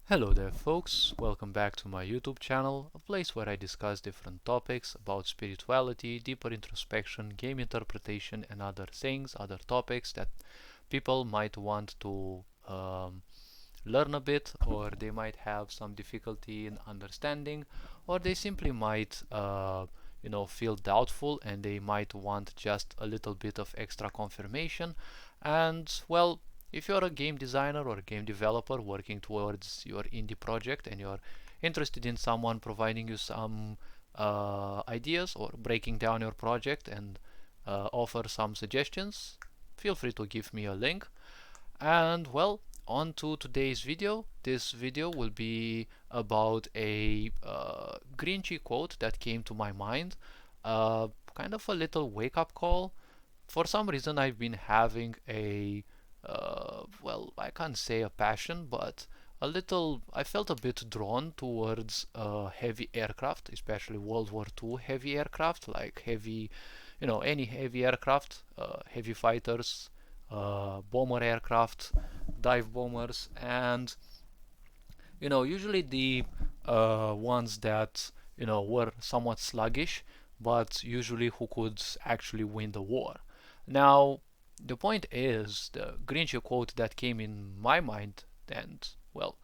Hello there folks, welcome back to my YouTube channel, a place where I discuss different topics about spirituality, deeper introspection, game interpretation and other things, other topics that people might want to learn a bit, or they might have some difficulty in understanding, or they simply might feel doubtful and they might want just a little bit of extra confirmation. And well, if you're a game designer or a game developer working towards your indie project and you're interested in someone providing you some ideas or breaking down your project and offer some suggestions, feel free to give me a link. And well, on to today's video. This video will be about a Grinchy quote that came to my mind. Kind of a little wake-up call. For some reason, I've been having a well, I can't say a passion, but I felt a bit drawn towards heavy aircraft, especially World War II heavy aircraft, like any heavy aircraft, heavy fighters, bomber aircraft, dive bombers, and usually the ones that were somewhat sluggish, but usually who could actually win the war. Now, the point is, the Grinch quote that came in my mind and well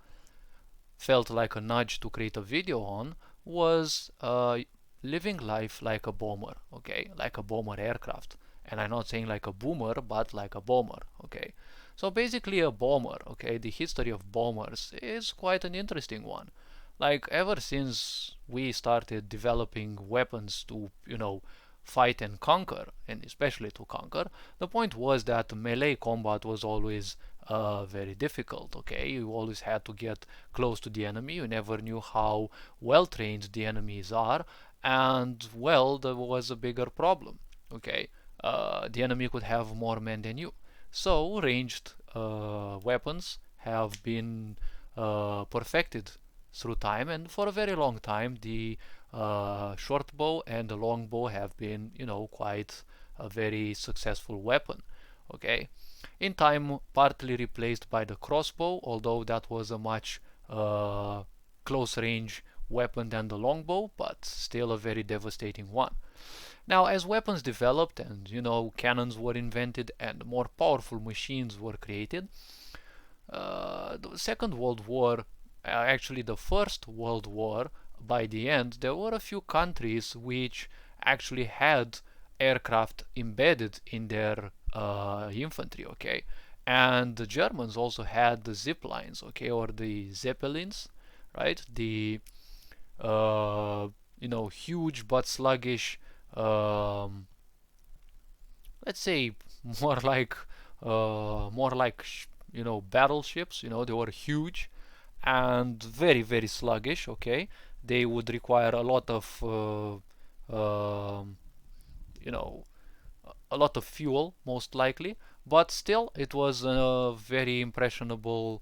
felt like a nudge to create a video on was living life like a bomber, okay, like a bomber aircraft. And I'm not saying like a boomer, but like a bomber, okay. So basically, a bomber, okay, the history of bombers is quite an interesting one. Like, ever since we started developing weapons to, fight and conquer, and especially to conquer, the point was that melee combat was always very difficult, okay? You always had to get close to the enemy. You never knew how well trained the enemies are, and well, there was a bigger problem, okay? The enemy could have more men than you. So, ranged weapons have been perfected through time, and for a very long time, the short bow and the long bow have been, quite a very successful weapon. Okay, in time, partly replaced by the crossbow, although that was a much close range weapon than the longbow, but still a very devastating one. Now, as weapons developed and cannons were invented and more powerful machines were created, the Second World War, actually the First World War, by the end, there were a few countries which actually had aircraft embedded in their infantry, okay? And the Germans also had the zip lines, okay, or the Zeppelins, right? The huge but sluggish, um, let's say more like battleships. They were huge and very very sluggish. Okay, they would require a lot of you know a lot of fuel, most likely, but still it was a very impressionable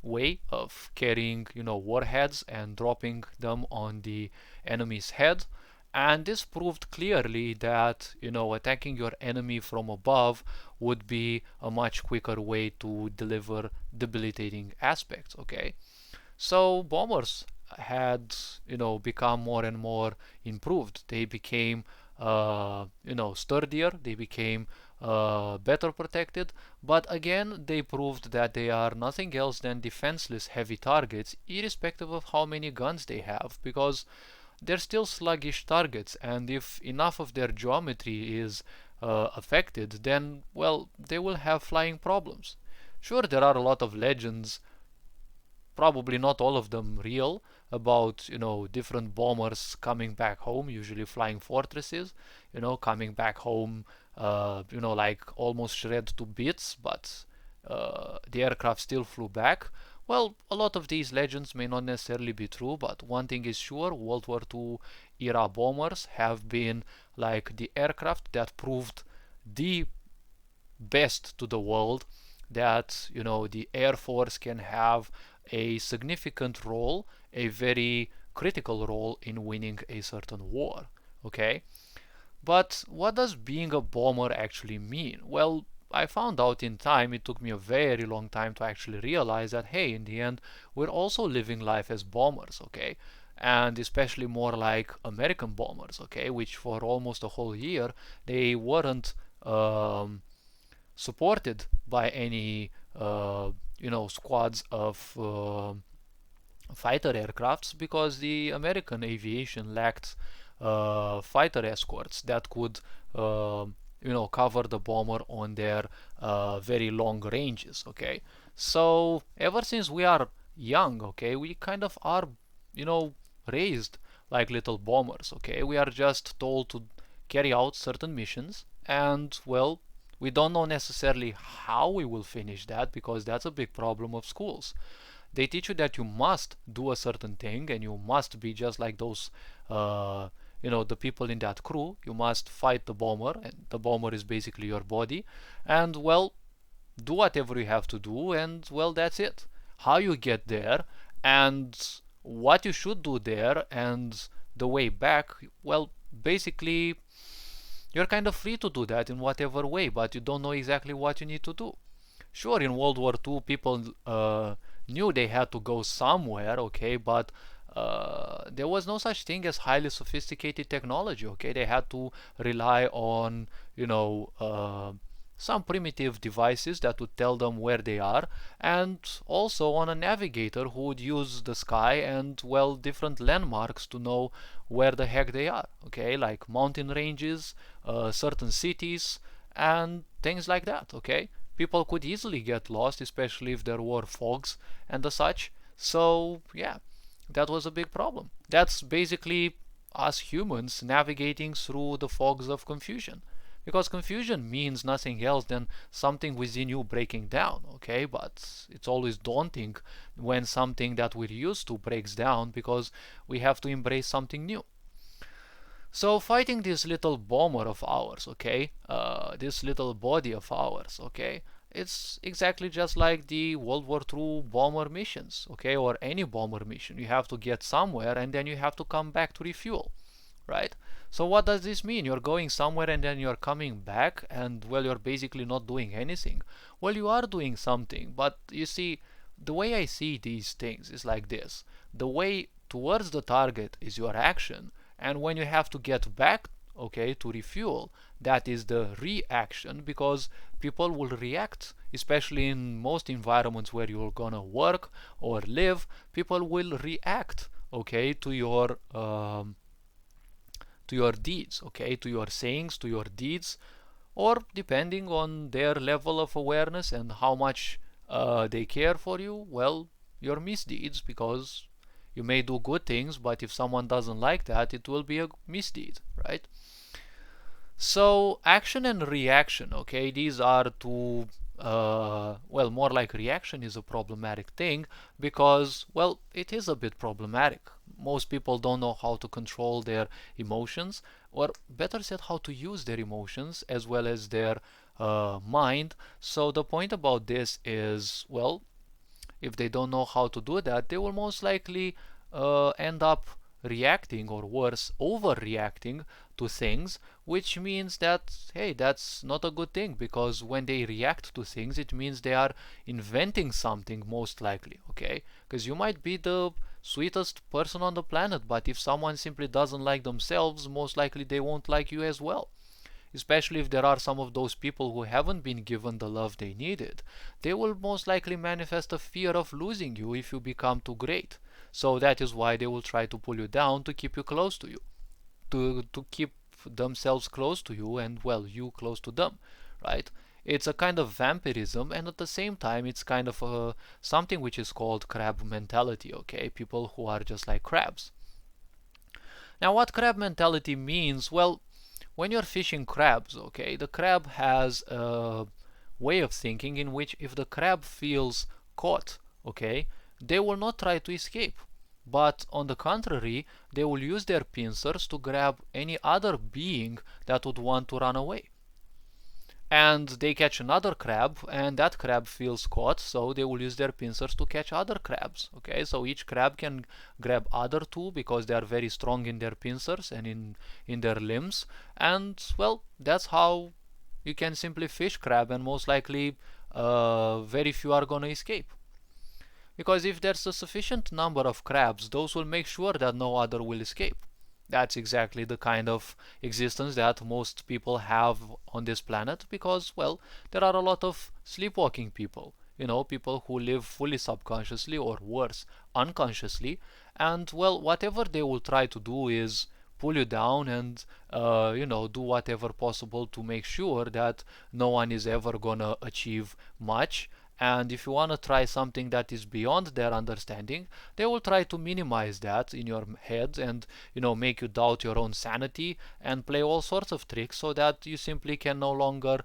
way of carrying warheads and dropping them on the enemy's head. And this proved clearly that attacking your enemy from above would be a much quicker way to deliver debilitating aspects. Okay, so bombers had become more and more improved. They became sturdier. They became better protected. But again, they proved that they are nothing else than defenseless heavy targets, irrespective of how many guns they have, because they're still sluggish targets. And if enough of their geometry is affected, then well, they will have flying problems. Sure, there are a lot of legends, probably not all of them real, about different bombers coming back home, usually flying fortresses, coming back home, like almost shred to bits, but the aircraft still flew back. Well, a lot of these legends may not necessarily be true, but one thing is sure: World War II era bombers have been like the aircraft that proved the best to the world, that the Air Force can have a significant role, a very critical role in winning a certain war. Okay, but what does being a bomber actually mean? Well, I found out in time, it took me a very long time to actually realize that, hey, in the end, we're also living life as bombers, okay? And especially more like American bombers, okay? Which for almost a whole year, they weren't supported by any, squads of fighter aircrafts because the American aviation lacked fighter escorts that could cover the bomber on their very long ranges. Okay, so ever since we are young, okay, we kind of are raised like little bombers. Okay, we are just told to carry out certain missions, and well, we don't know necessarily how we will finish that because that's a big problem of schools. They teach you that you must do a certain thing and you must be just like those the people in that crew. You must fight the bomber, and the bomber is basically your body, and well, do whatever you have to do, and well, that's it. How you get there and what you should do there and the way back, well, basically you're kind of free to do that in whatever way, but you don't know exactly what you need to do. Sure, in World War II, people knew they had to go somewhere, okay, but there was no such thing as highly sophisticated technology, okay? They had to rely on, some primitive devices that would tell them where they are, and also on a navigator who would use the sky and, well, different landmarks to know where the heck they are, okay? Like mountain ranges, certain cities, and things like that, okay? People could easily get lost, especially if there were fogs and the such. So, yeah, that was a big problem. That's basically us humans navigating through the fogs of confusion. Because confusion means nothing else than something within you breaking down, okay? But it's always daunting when something that we're used to breaks down because we have to embrace something new. So fighting this little bomber of ours, okay, this little body of ours, okay, it's exactly just like the World War II bomber missions, okay, or any bomber mission. You have to get somewhere and then you have to come back to refuel, right? So what does this mean? You're going somewhere and then you're coming back and, well, you're basically not doing anything. Well, you are doing something, but you see, the way I see these things is like this. The way towards the target is your action, and when you have to get back, okay, to refuel, that is the reaction, because people will react, especially in most environments where you're gonna work or live. People will react, okay, to your deeds, okay, to your sayings, to your deeds, or depending on their level of awareness and how much they care for you, well, your misdeeds, because you may do good things, but if someone doesn't like that, it will be a misdeed, right? So action and reaction, okay, these are two, well, more like reaction is a problematic thing because, well, it is a bit problematic. Most people don't know how to control their emotions, or better said, how to use their emotions as well as their mind. So the point about this is, well, if they don't know how to do that, they will most likely end up reacting, or worse, overreacting to things, which means that, hey, that's not a good thing, because when they react to things, it means they are inventing something, most likely, okay? Because you might be the sweetest person on the planet, but if someone simply doesn't like themselves, most likely they won't like you as well. Especially if there are some of those people who haven't been given the love they needed, they will most likely manifest a fear of losing you if you become too great. So that is why they will try to pull you down to keep you close to you, to keep themselves close to you and, well, you close to them, right? It's a kind of vampirism, and at the same time it's kind of something which is called crab mentality, okay? People who are just like crabs. Now what crab mentality means, well, when you're fishing crabs, okay, the crab has a way of thinking in which if the crab feels caught, okay, they will not try to escape. But on the contrary, they will use their pincers to grab any other being that would want to run away. And they catch another crab, and that crab feels caught, so they will use their pincers to catch other crabs. Okay, so each crab can grab other two because they are very strong in their pincers and in their limbs. And, well, that's how You can simply fish crab, and most likely very few are gonna escape. Because if there's a sufficient number of crabs, those will make sure that no other will escape. That's exactly the kind of existence that most people have on this planet because, well, there are a lot of sleepwalking people. You know, people who live fully subconsciously or worse, unconsciously. And, well, whatever they will try to do is pull you down and, do whatever possible to make sure that no one is ever gonna achieve much. And if you want to try something that is beyond their understanding, they will try to minimize that in your head and, make you doubt your own sanity and play all sorts of tricks so that you simply can no longer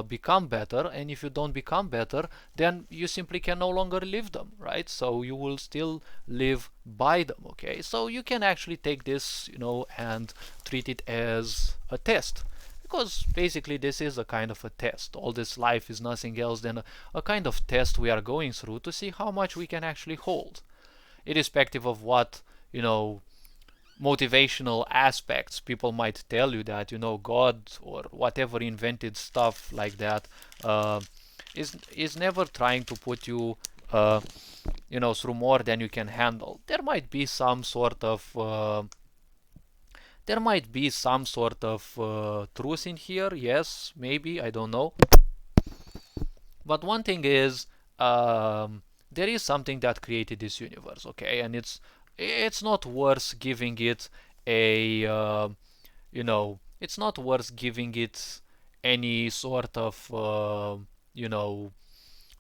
become better. And if you don't become better, then you simply can no longer live them, right? So you will still live by them, okay? So you can actually take this, and treat it as a test. Because basically this is a kind of a test. All this life is nothing else than a kind of test we are going through to see how much we can actually hold. Irrespective of what, motivational aspects people might tell you that, God or whatever invented stuff like that is never trying to put you, through more than you can handle. There might be some sort of truth in here, yes, maybe, I don't know. But one thing is, there is something that created this universe, okay, and it's not worth giving it a, it's not worth giving it any sort of,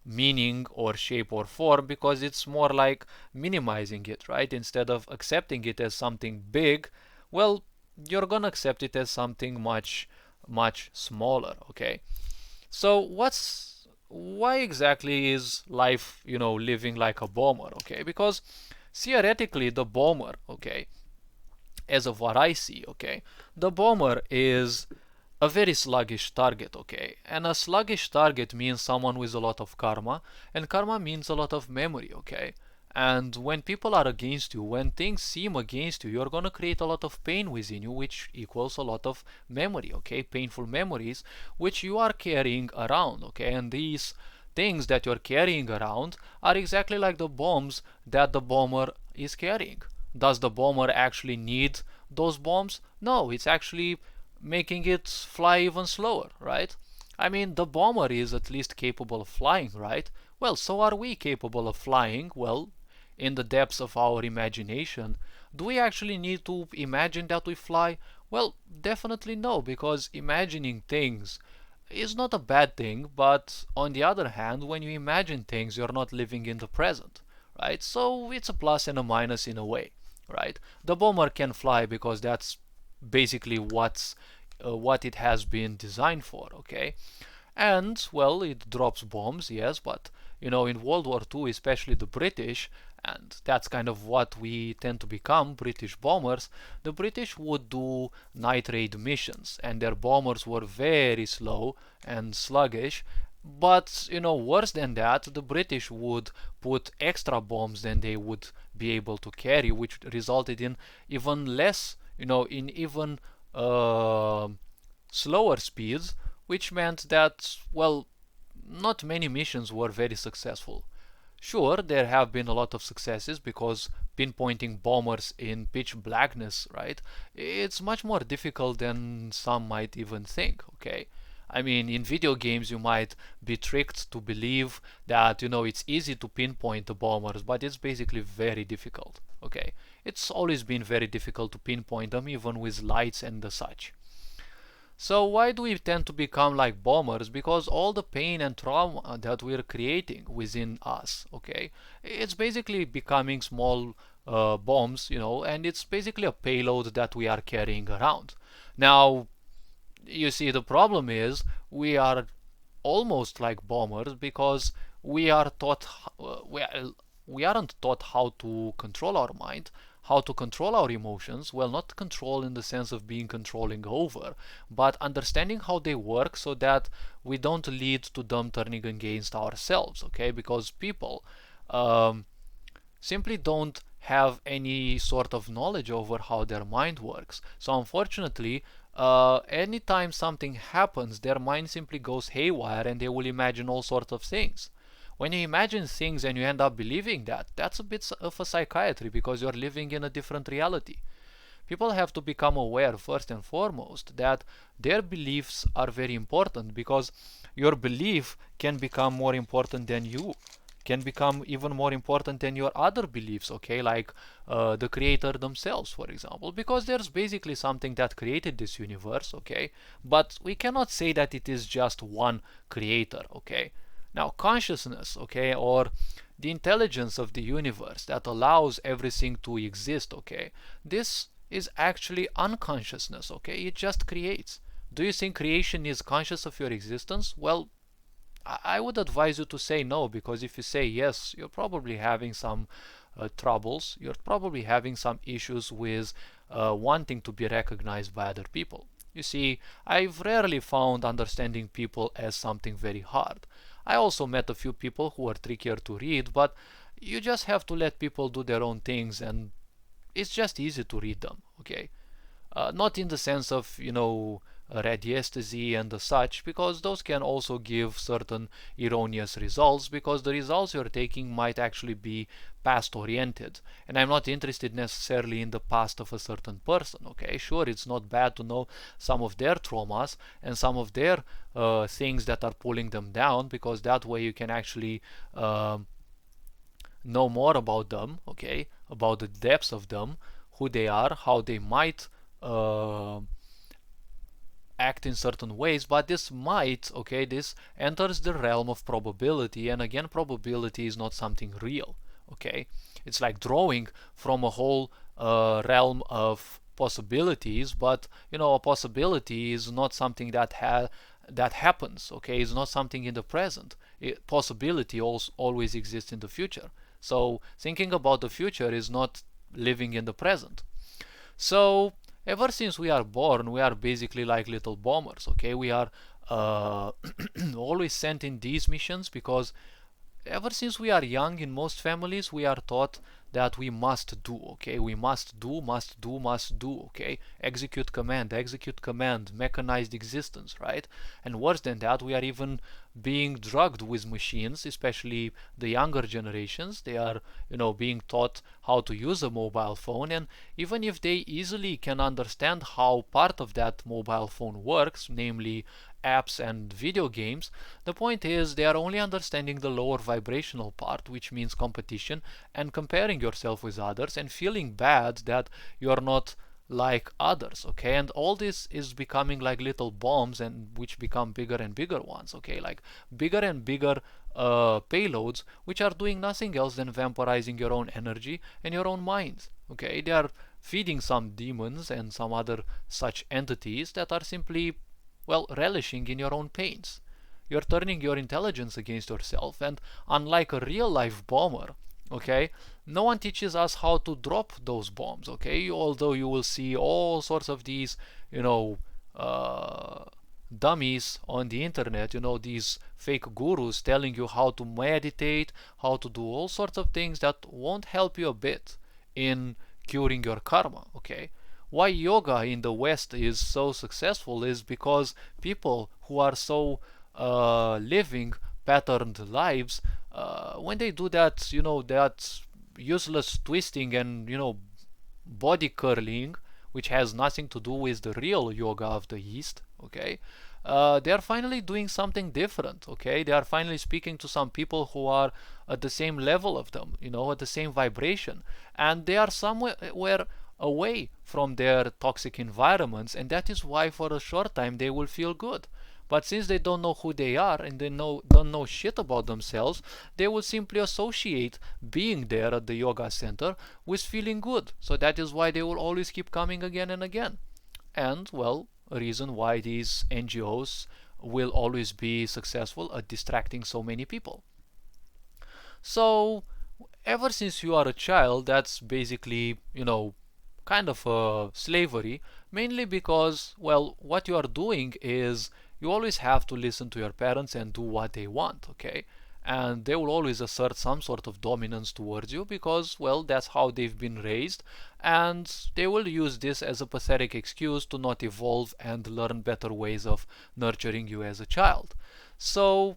meaning or shape or form because it's more like minimizing it, right? Instead of accepting it as something big, well, you're gonna accept it as something much, much smaller, okay? So why exactly is life, living like a bomber, okay? Because theoretically the bomber, okay, as of what I see, okay, the bomber is a very sluggish target, okay? And a sluggish target means someone with a lot of karma, and karma means a lot of memory, okay? And when people are against you, when things seem against you, you're gonna create a lot of pain within you, which equals a lot of memory, okay? Painful memories, which you are carrying around, okay? And these things that you're carrying around are exactly like the bombs that the bomber is carrying. Does the bomber actually need those bombs? No, it's actually making it fly even slower, right? I mean, the bomber is at least capable of flying, right? Well, so are we capable of flying? Well, in the depths of our imagination. Do we actually need to imagine that we fly? Well, definitely no, because imagining things is not a bad thing, but on the other hand, when you imagine things, you're not living in the present, right? So it's a plus and a minus in a way, right? The bomber can fly because that's basically what it has been designed for, okay? And, well, it drops bombs, yes, but, in World War II, especially the British, and that's kind of what we tend to become, British bombers, the British would do night raid missions, and their bombers were very slow and sluggish. But, worse than that, the British would put extra bombs than they would be able to carry, which resulted in even less, in even slower speeds, which meant that, well, not many missions were very successful. Sure, there have been a lot of successes because pinpointing bombers in pitch blackness, right? It's much more difficult than some might even think, okay? I mean, in video games, you might be tricked to believe that, it's easy to pinpoint the bombers, but it's basically very difficult, okay? It's always been very difficult to pinpoint them, even with lights and the such. So why do we tend to become like bombers? Because all the pain and trauma that we're creating within us, okay, it's basically becoming small bombs, and it's basically a payload that we are carrying around. Now, you see, the problem is we are almost like bombers because we are taught, we aren't taught how to control our mind, how to control our emotions. Well, not control in the sense of being controlling over, but understanding how they work so that we don't lead to them turning against ourselves, okay? Because people simply don't have any sort of knowledge over how their mind works. So unfortunately, anytime something happens, their mind simply goes haywire and they will imagine all sorts of things. When you imagine things and you end up believing that, that's a bit of a psychiatry because you're living in a different reality. People have to become aware first and foremost that their beliefs are very important, because your belief can become more important than you, can become even more important than your other beliefs, okay, like the creator themselves, for example, because there's basically something that created this universe, okay, but we cannot say that it is just one creator, okay. Now consciousness, okay, or the intelligence of the universe that allows everything to exist, okay, this is actually unconsciousness, okay, it just creates. Do you think creation is conscious of your existence? Well, I would advise you to say no, because if you say yes, you're probably having some troubles. You're probably having some issues with wanting to be recognized by other people. You see, I've rarely found understanding people as something very hard. I also met a few people who are trickier to read, but you just have to let people do their own things, and it's just easy to read them, okay? Not in the sense of, radiesthesia and such, because those can also give certain erroneous results, because the results you're taking might actually be past oriented, and I'm not interested necessarily in the past of a certain person, okay? Sure, it's not bad to know some of their traumas and some of their things that are pulling them down, because that way you can actually know more about them, okay, about the depths of them, who they are, how they might act in certain ways. But this might, okay, this enters the realm of probability, and again, probability is not something real, okay. It's like drawing from a whole realm of possibilities, but a possibility is not something that happens, okay. It's not something in the present. Possibility also always exists in the future. So thinking about the future is not living in the present. So ever since we are born, we are basically like little bombers, okay? We are always sent in these missions, because ever since we are young, in most families, we are taught that we must do, okay? We must do, must do, must do, okay? Execute command, mechanized existence, right? And worse than that, we are even being drugged with machines, especially the younger generations. They are, being taught how to use a mobile phone, and even if they easily can understand how part of that mobile phone works, namely apps and video games, the point is they are only understanding the lower vibrational part, which means competition and comparing yourself with others and feeling bad that you're not like others, okay. And all this is becoming like little bombs, and which become bigger and bigger ones, okay, like bigger and bigger payloads, which are doing nothing else than vampirizing your own energy and your own minds, okay. They are feeding some demons and some other such entities that are simply, well, relishing in your own pains. You're turning your intelligence against yourself, and unlike a real life bomber, okay, no one teaches us how to drop those bombs, okay. Although you will see all sorts of these, dummies on the internet, these fake gurus telling you how to meditate, how to do all sorts of things that won't help you a bit in curing your karma, okay. Why yoga in the West is so successful is because people who are so living patterned lives, when they do that, that useless twisting and, body curling, which has nothing to do with the real yoga of the East, okay, they are finally doing something different, okay. They are finally speaking to some people who are at the same level of them, at the same vibration, and they are somewhere away from their toxic environments, and that is why for a short time they will feel good. But since they don't know who they are and they don't know shit about themselves, they will simply associate being there at the yoga center with feeling good. So that is why they will always keep coming again and again. And, well, a reason why these NGOs will always be successful at distracting so many people. So ever since you are a child, that's basically, kind of slavery, mainly because, well, what you are doing is you always have to listen to your parents and do what they want, okay. and they will always assert some sort of dominance towards you because, well, that's how they've been raised, and they will use this as a pathetic excuse to not evolve and learn better ways of nurturing you as a child. So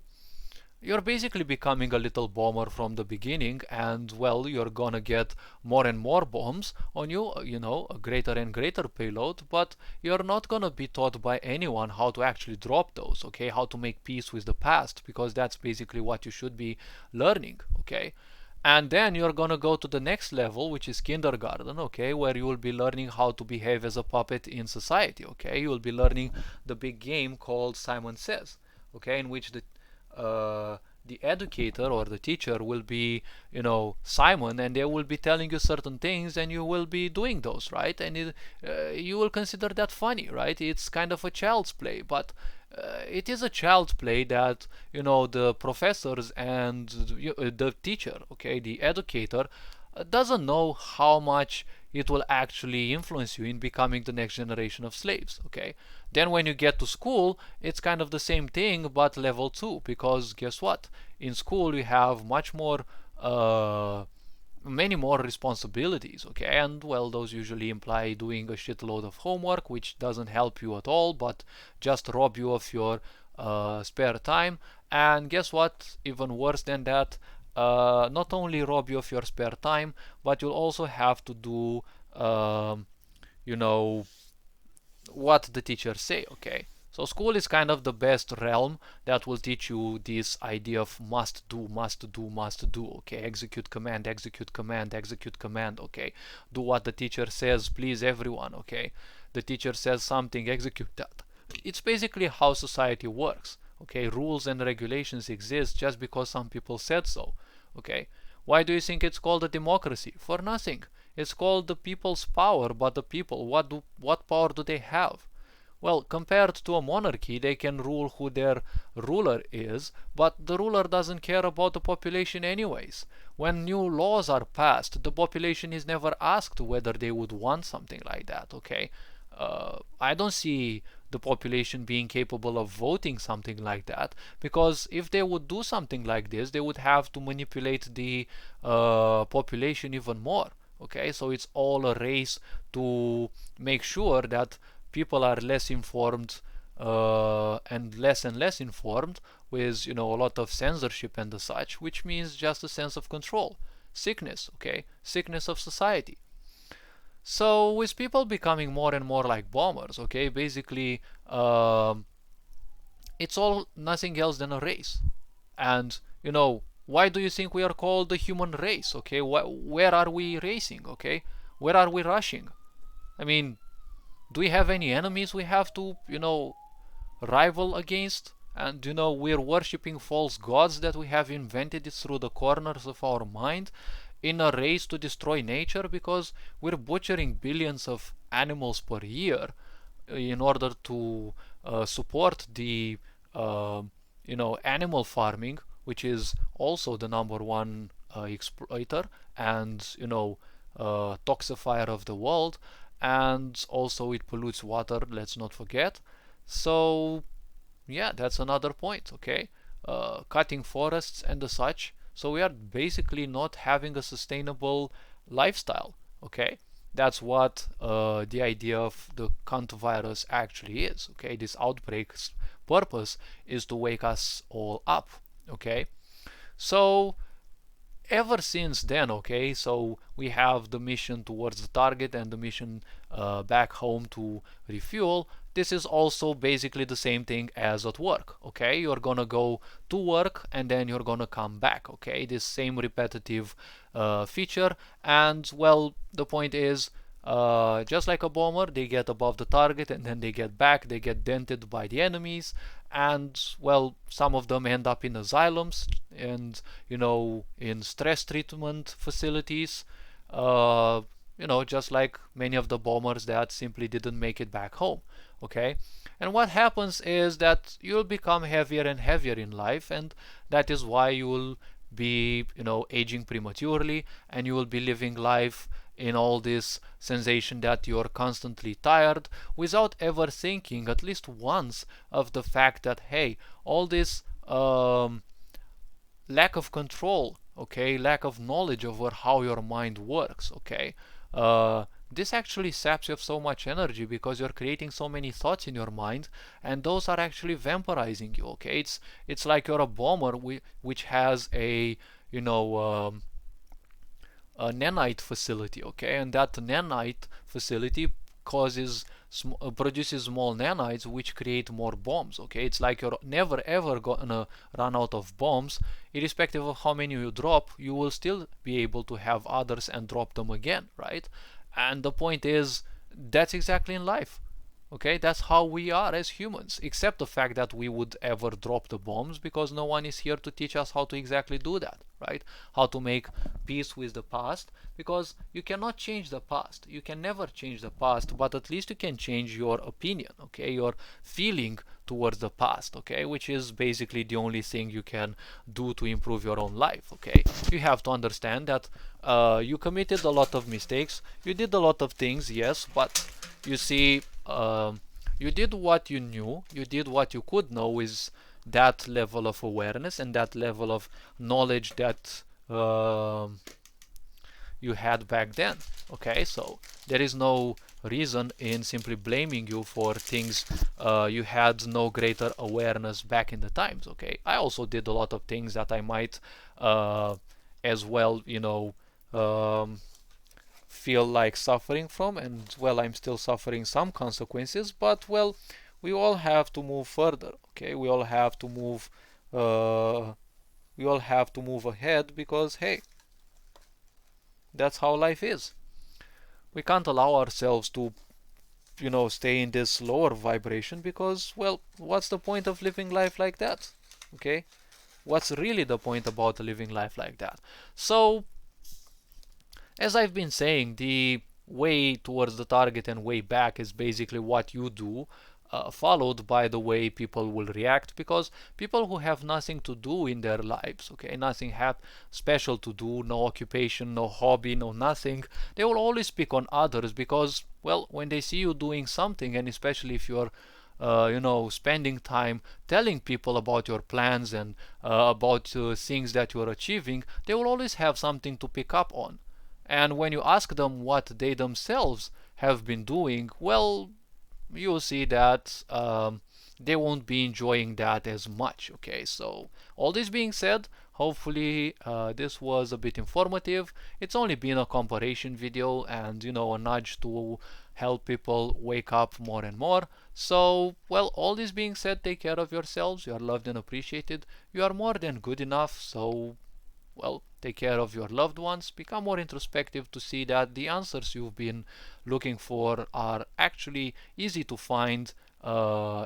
you're basically becoming a little bomber from the beginning, and well, you're gonna get more and more bombs on you, a greater and greater payload, but you're not gonna be taught by anyone how to actually drop those, okay? How to make peace with the past, because that's basically what you should be learning, okay? And then you're gonna go to the next level, which is kindergarten, okay, where you will be learning how to behave as a puppet in society, okay? You will be learning the big game called Simon Says, okay, in which the educator or the teacher will be, Simon, and they will be telling you certain things, and you will be doing those, right? And you will consider that funny, right? It's kind of a child's play, but it is a child's play that, the professors and the teacher, okay, the educator, doesn't know how much it will actually influence you in becoming the next generation of slaves, okay? Then when you get to school, it's kind of the same thing, but level 2, because guess what? In school you have much more, many more responsibilities, okay? And well, those usually imply doing a shitload of homework, which doesn't help you at all, but just rob you of your spare time. And guess what? Even worse than that, not only rob you of your spare time, but you'll also have to do, you know, what the teachers say, okay? So school is kind of the best realm that will teach you this idea of must do, must do, must do, okay? Execute command, execute command, execute command, okay? Do what the teacher says, please everyone, okay? The teacher says something, execute that. It's basically how society works, okay? Rules and regulations exist just because some people said so, okay? Why do you think it's called a democracy? For nothing. It's called the people's power, but the people, what power do they have? Well, compared to a monarchy, they can rule who their ruler is, but the ruler doesn't care about the population anyways. When new laws are passed, the population is never asked whether they would want something like that, okay? I don't see the population being capable of voting something like that, because if they would do something like this, they would have to manipulate the population even more. Okay, so it's all a race to make sure that people are less informed and less informed, with a lot of censorship and the such, which means just a sense of control, sickness, okay, sickness of society. So with people becoming more and more like bombers, okay, basically it's all nothing else than a race. And why do you think we are called the human race? Okay, where are we racing? Okay, where are we rushing? I mean, do we have any enemies we have to rival against? And we're worshipping false gods that we have invented it through the corners of our mind in a race to destroy nature, because we're butchering billions of animals per year in order to support the animal farming, which is also the number one exploiter and toxifier of the world, and also it pollutes water, let's not forget. So yeah, that's another point, okay? Cutting forests and the such. So we are basically not having a sustainable lifestyle, okay? That's what the idea of the cunt virus actually is, okay? This outbreak's purpose is to wake us all up, okay? So ever since then, okay, so we have the mission towards the target and the mission back home to refuel. This is also basically the same thing as at work, okay? You're gonna go to work and then you're gonna come back, okay? This same repetitive feature. And well, the point is, just like a bomber, they get above the target and then they get back, they get dented by the enemies, and well, some of them end up in asylums and in stress treatment facilities, just like many of the bombers that simply didn't make it back home, okay? And what happens is that you'll become heavier and heavier in life, and that is why you will be aging prematurely, and you will be living life in all this sensation that you're constantly tired, without ever thinking at least once of the fact that, hey, all this lack of control, okay, lack of knowledge over how your mind works, okay. This actually saps you of so much energy because you're creating so many thoughts in your mind, and those are actually vampirizing you, okay. It's like you're a bomber which has a, you know, a nanite facility, okay, and that nanite facility produces small nanites which create more bombs, okay. It's like you're never ever gonna run out of bombs. Irrespective of how many you drop, you will still be able to have others and drop them again, right? And the point is, that's exactly in life. Okay, that's how we are as humans, except the fact that we would ever drop the bombs because no one is here to teach us how to exactly do that, right? How to make peace with the past, because you cannot change the past. You can never change the past, but at least you can change your opinion, okay? Your feeling towards the past, okay? Which is basically the only thing you can do to improve your own life, okay? You have to understand that you committed a lot of mistakes, you did a lot of things, yes, but you see, you did what you knew, you did what you could know with that level of awareness and that level of knowledge that you had back then, okay. So there is no reason in simply blaming you for things you had no greater awareness back in the times, okay. I also did a lot of things that I might as well, you know, feel like suffering from, and well, I'm still suffering some consequences, but well, we all have to move further, okay. We all have to move ahead, because hey, that's how life is. We can't allow ourselves to, you know, stay in this lower vibration, because well, what's the point of living life like that, okay? What's really the point about living life like that? So as I've been saying, the way towards the target and way back is basically what you do, followed by the way people will react, because people who have nothing to do in their lives, okay, nothing special to do, no occupation, no hobby, no nothing, they will always pick on others, because well, when they see you doing something, and especially if you're you know, spending time telling people about your plans and about things that you're achieving, they will always have something to pick up on. And when you ask them what they themselves have been doing, well, you'll see that they won't be enjoying that as much, okay. So all this being said, hopefully this was a bit informative. It's only been a comparison video and, you know, a nudge to help people wake up more and more. So well, all this being said, take care of yourselves. You are loved and appreciated. You are more than good enough. So well, take care of your loved ones, become more introspective to see that the answers you've been looking for are actually easy to find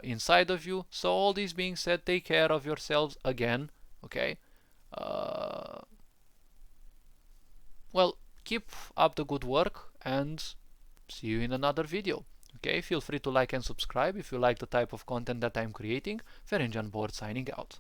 inside of you. So all this being said, take care of yourselves again, okay. Well, keep up the good work and see you in another video, okay. Feel free to like and subscribe if you like the type of content that I'm creating. Ferenjianboard signing out.